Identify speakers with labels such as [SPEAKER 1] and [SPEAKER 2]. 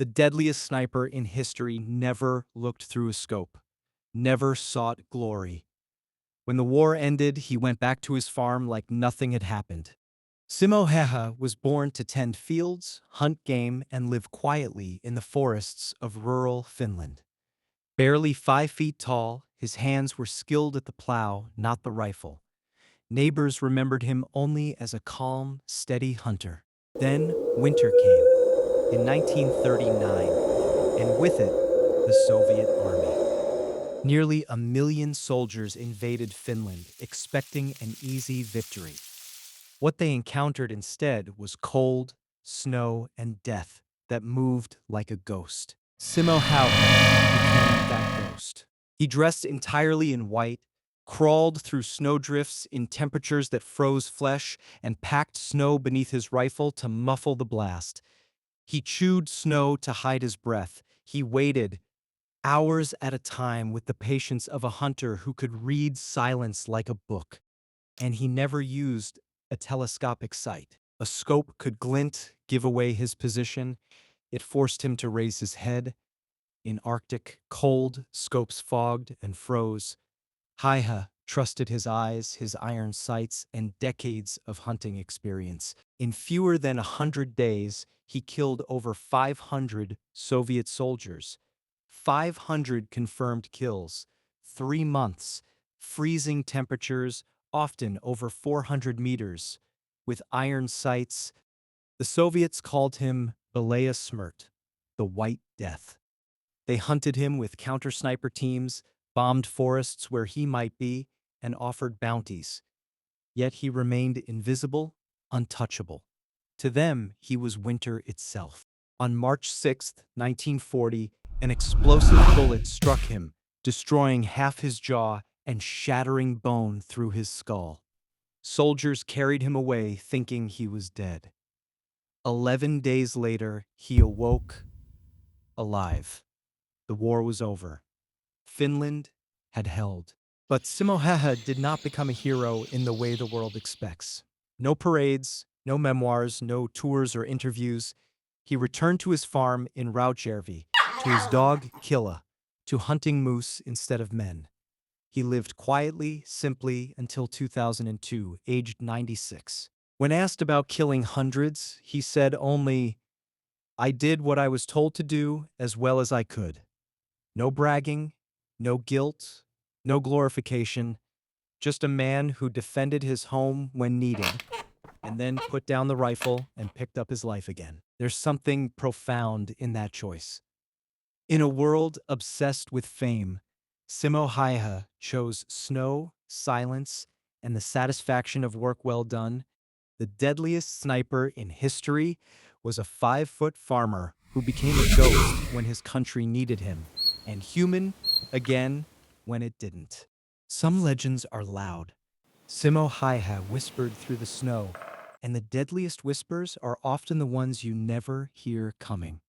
[SPEAKER 1] The deadliest sniper in history never looked through a scope, never sought glory. When the war ended, he went back to his farm like nothing had happened. Simo Häyhä was born to tend fields, hunt game, and live quietly in the forests of rural Finland. Barely 5 feet tall, his hands were skilled at the plow, not the rifle. Neighbors remembered him only as a calm, steady hunter. Then winter came, in 1939, and with it, the Soviet army. Nearly 1 million soldiers invaded Finland, expecting an easy victory. What they encountered instead was cold, snow, and death that moved like a ghost. Simo Häyhä became that ghost. He dressed entirely in white, crawled through snowdrifts in temperatures that froze flesh, and packed snow beneath his rifle to muffle the blast. He chewed snow to hide his breath. He waited, hours at a time, with the patience of a hunter who could read silence like a book. And he never used a telescopic sight. A scope could glint, give away his position. It forced him to raise his head. In Arctic cold, scopes fogged and froze. Häyhä trusted his eyes, his iron sights, and decades of hunting experience. In fewer than 100 days, he killed over 500 Soviet soldiers. 500 confirmed kills. 3 months. Freezing temperatures, often over 400 meters. With iron sights, the Soviets called him Belaya Smert, the White Death. They hunted him with counter-sniper teams, bombed forests where he might be, and offered bounties. Yet he remained invisible, untouchable. To them, he was winter itself. On March 6, 1940, an explosive bullet struck him, destroying half his jaw and shattering bone through his skull. Soldiers carried him away, thinking he was dead. 11 days later, he awoke, alive. The war was over. Finland had held. But Simo Häyhä did not become a hero in the way the world expects. No parades, no memoirs, no tours or interviews. He returned to his farm in Rautjärvi, to his dog Killa, to hunting moose instead of men. He lived quietly, simply, until 2002, aged 96. When asked about killing hundreds, he said only, "I did what I was told to do as well as I could." No bragging, no guilt, no glorification, just a man who defended his home when needed, and then put down the rifle and picked up his life again. There's something profound in that choice. In a world obsessed with fame, Simo Häyhä chose snow, silence, and the satisfaction of work well done. The deadliest sniper in history was a 5-foot farmer who became a ghost when his country needed him, and human again when it didn't. Some legends are loud. Simo Häyhä whispered through the snow, and the deadliest whispers are often the ones you never hear coming.